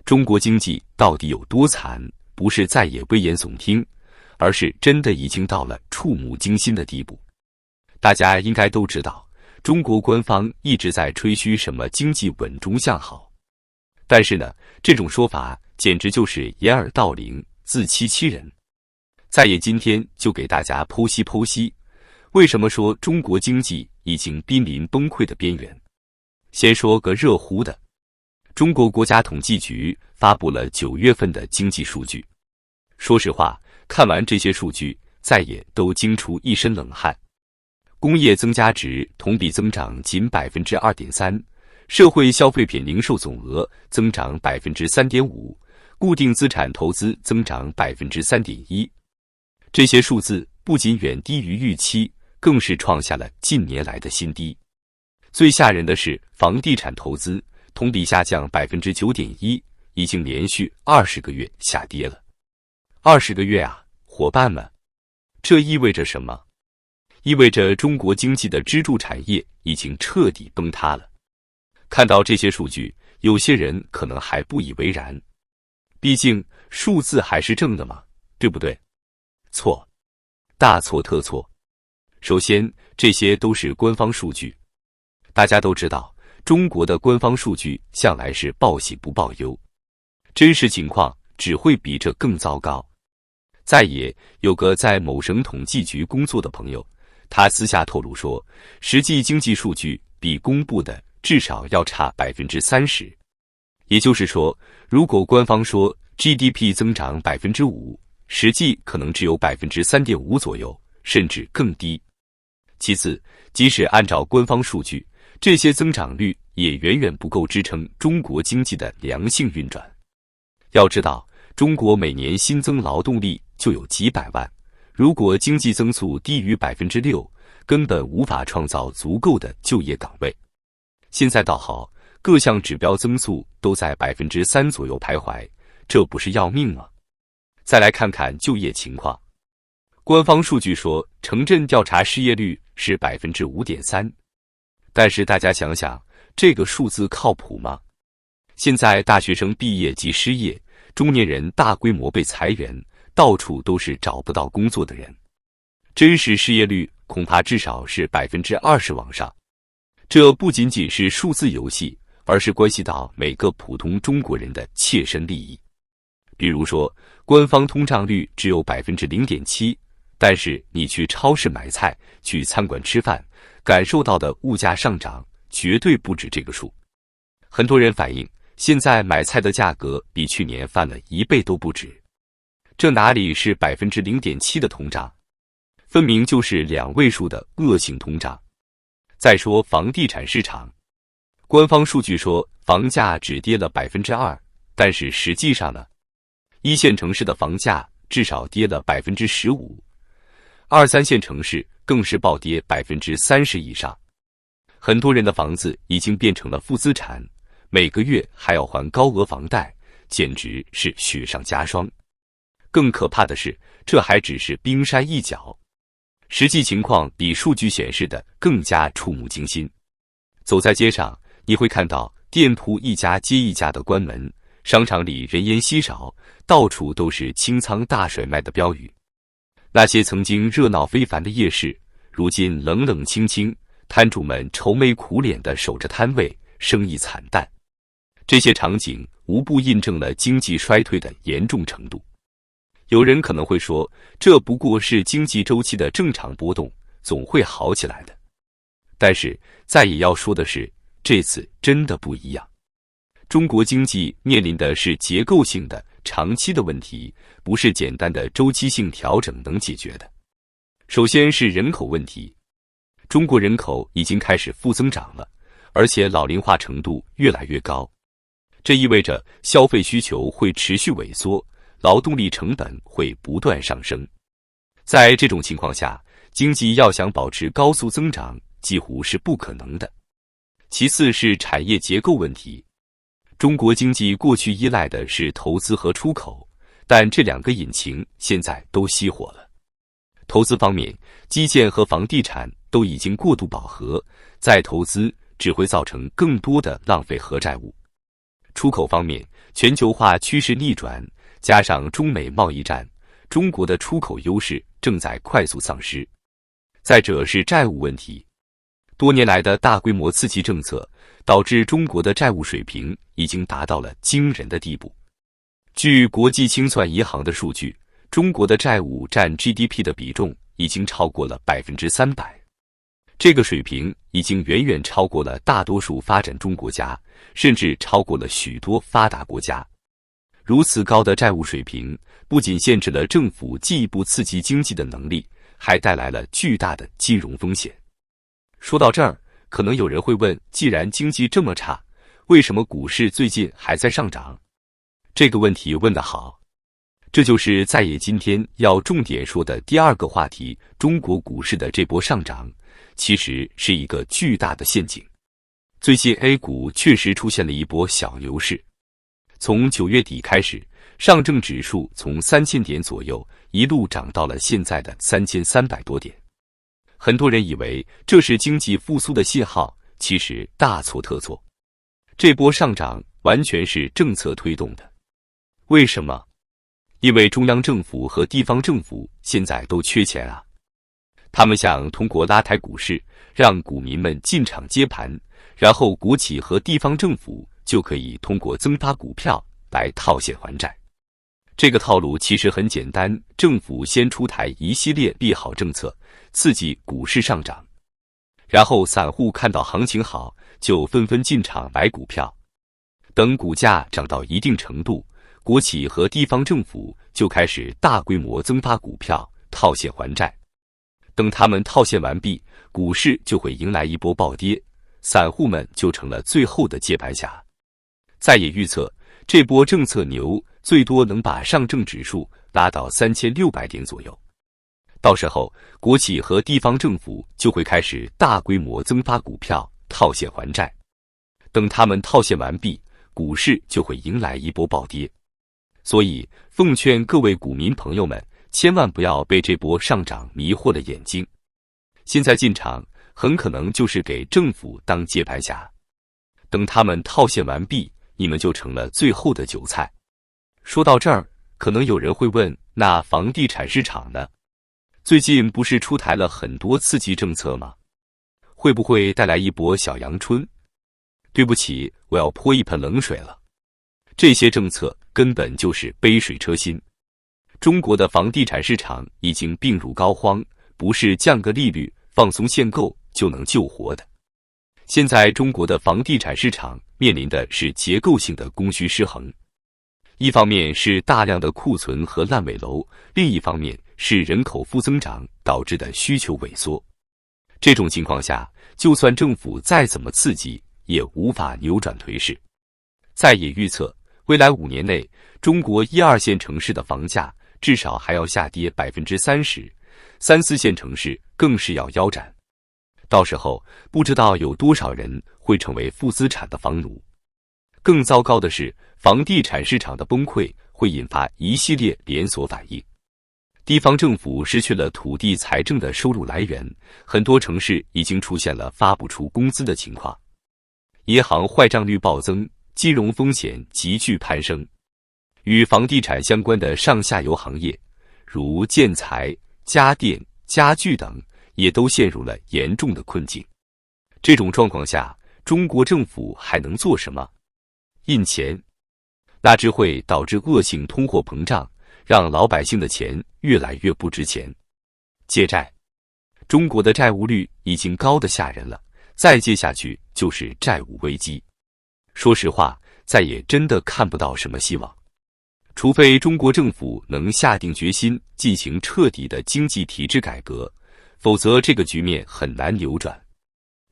中国经济到底有多惨，不是在野危言耸听，而是真的已经到了触目惊心的地步。大家应该都知道，中国官方一直在吹嘘什么经济稳中向好，但是呢，这种说法简直就是掩耳盗铃，自欺欺人。在野今天就给大家剖析，为什么说中国经济已经濒临崩溃的边缘。先说个热乎的，中国国家统计局发布了9月份的经济数据。说实话，看完这些数据，在野都惊出一身冷汗。工业增加值同比增长仅 2.3%， 社会消费品零售总额增长 3.5%， 固定资产投资增长 3.1%。这些数字不仅远低于预期，更是创下了近年来的新低。最吓人的是房地产投资同比下降 9.1%， 已经连续20个月下跌了。20个月啊，伙伴们，这意味着什么？意味着中国经济的支柱产业已经彻底崩塌了。看到这些数据，有些人可能还不以为然，毕竟数字还是正的嘛，对不对？错，大错特错。首先，这些都是官方数据。大家都知道，中国的官方数据向来是报喜不报忧，真实情况只会比这更糟糕。在野有个在某省统计局工作的朋友，他私下透露说，实际经济数据比公布的至少要差 30%。也就是说，如果官方说 GDP 增长 5%， 实际可能只有 3.5% 左右，甚至更低。其次，即使按照官方数据，这些增长率也远远不够支撑中国经济的良性运转。要知道，中国每年新增劳动力就有几百万，如果经济增速低于 6%， 根本无法创造足够的就业岗位。现在倒好，各项指标增速都在 3% 左右徘徊，这不是要命吗？再来看看就业情况，官方数据说城镇调查失业率是 5.3%， 但是大家想想，这个数字靠谱吗？现在大学生毕业即失业，中年人大规模被裁员，到处都是找不到工作的人，真实失业率恐怕至少是 20% 往上。这不仅仅是数字游戏，而是关系到每个普通中国人的切身利益。比如说，官方通胀率只有 0.7%， 但是你去超市买菜，去餐馆吃饭，感受到的物价上涨绝对不止这个数。很多人反映，现在买菜的价格比去年翻了1倍都不止。这哪里是 0.7% 的通胀，分明就是2位数的恶性通胀。再说房地产市场，官方数据说房价只跌了 2%， 但是实际上呢，1线城市的房价至少跌了 15%， 2、3线城市更是暴跌 30% 以上。很多人的房子已经变成了负资产，每个月还要还高额房贷，简直是雪上加霜。更可怕的是，这还只是冰山一角，实际情况比数据显示的更加触目惊心。走在街上，你会看到店铺一家接一家的关门，商场里人烟稀少，到处都是清仓大甩卖的标语。那些曾经热闹非凡的夜市，如今冷冷清清，摊主们愁眉苦脸地守着摊位，生意惨淡。这些场景无不印证了经济衰退的严重程度。有人可能会说，这不过是经济周期的正常波动，总会好起来的。但是再也要说的是，这次真的不一样。中国经济面临的是结构性的、长期的问题，不是简单的周期性调整能解决的。首先是人口问题，中国人口已经开始负增长了，而且老龄化程度越来越高。这意味着消费需求会持续萎缩，劳动力成本会不断上升。在这种情况下，经济要想保持高速增长，几乎是不可能的。其次是产业结构问题。中国经济过去依赖的是投资和出口，但这2个引擎现在都熄火了。投资方面，基建和房地产都已经过度饱和，再投资只会造成更多的浪费和债务。出口方面，全球化趋势逆转，加上中美贸易战，中国的出口优势正在快速丧失。再者是债务问题，多年来的大规模刺激政策，导致中国的债务水平已经达到了惊人的地步。据国际清算银行的数据，中国的债务占 GDP 的比重已经超过了300%，这个水平已经远远超过了大多数发展中国家，甚至超过了许多发达国家。如此高的债务水平，不仅限制了政府进一步刺激经济的能力，还带来了巨大的金融风险。说到这儿，可能有人会问，既然经济这么差，为什么股市最近还在上涨？这个问题问得好，这就是在野今天要重点说的第二个话题，中国股市的这波上涨其实是一个巨大的陷阱。最近 A 股确实出现了一波小牛市，从9月底开始，上证指数从3000点左右一路涨到了现在的3300多点。很多人以为这是经济复苏的信号，其实大错特错。这波上涨完全是政策推动的。为什么？因为中央政府和地方政府现在都缺钱啊，他们想通过拉抬股市，让股民们进场接盘，然后国企和地方政府就可以通过增发股票来套现还债。这个套路其实很简单，政府先出台一系列利好政策，刺激股市上涨，然后散户看到行情好，就纷纷进场买股票。等股价涨到一定程度，国企和地方政府就开始大规模增发股票，套现还债。等他们套现完毕，股市就会迎来一波暴跌，散户们就成了最后的接盘侠。在野预测，这波政策牛最多能把上证指数拉到3600点左右。到时候，国企和地方政府就会开始大规模增发股票，套现还债。等他们套现完毕，股市就会迎来一波暴跌。所以，奉劝各位股民朋友们，千万不要被这波上涨迷惑了眼睛。现在进场，很可能就是给政府当接盘侠。等他们套现完毕，你们就成了最后的韭菜。说到这儿，可能有人会问，那房地产市场呢？最近不是出台了很多刺激政策吗？会不会带来一波小阳春？对不起，我要泼一盆冷水了。这些政策根本就是杯水车薪。中国的房地产市场已经病入膏肓，不是降个利率、放松限购就能救活的。现在中国的房地产市场面临的是结构性的供需失衡，一方面是大量的库存和烂尾楼，另一方面是人口负增长导致的需求萎缩。这种情况下，就算政府再怎么刺激，也无法扭转颓势。在野预测，未来5年内，中国1、2线城市的房价至少还要下跌30%，3、4线城市更是要腰斩。到时候，不知道有多少人会成为负资产的房奴。更糟糕的是，房地产市场的崩溃会引发一系列连锁反应。地方政府失去了土地财政的收入来源，很多城市已经出现了发不出工资的情况。银行坏账率暴增，金融风险急剧攀升。与房地产相关的上下游行业，如建材、家电、家具等，也都陷入了严重的困境。这种状况下，中国政府还能做什么？印钱，那只会导致恶性通货膨胀，让老百姓的钱越来越不值钱。借债，中国的债务率已经高得吓人了，再借下去就是债务危机。说实话，再也真的看不到什么希望。除非中国政府能下定决心进行彻底的经济体制改革，否则这个局面很难扭转。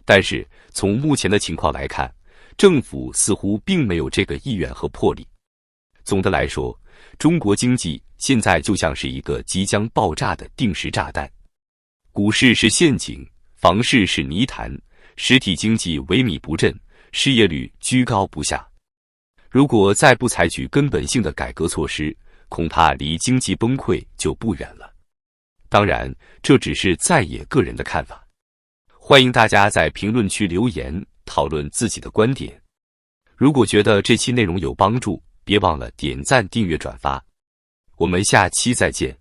但是从目前的情况来看，政府似乎并没有这个意愿和魄力。总的来说，中国经济现在就像是一个即将爆炸的定时炸弹。股市是陷阱，房市是泥潭，实体经济萎靡不振，失业率居高不下。如果再不采取根本性的改革措施，恐怕离经济崩溃就不远了。当然，这只是在野个人的看法。欢迎大家在评论区留言讨论自己的观点。如果觉得这期内容有帮助，别忘了点赞、订阅、转发。我们下期再见。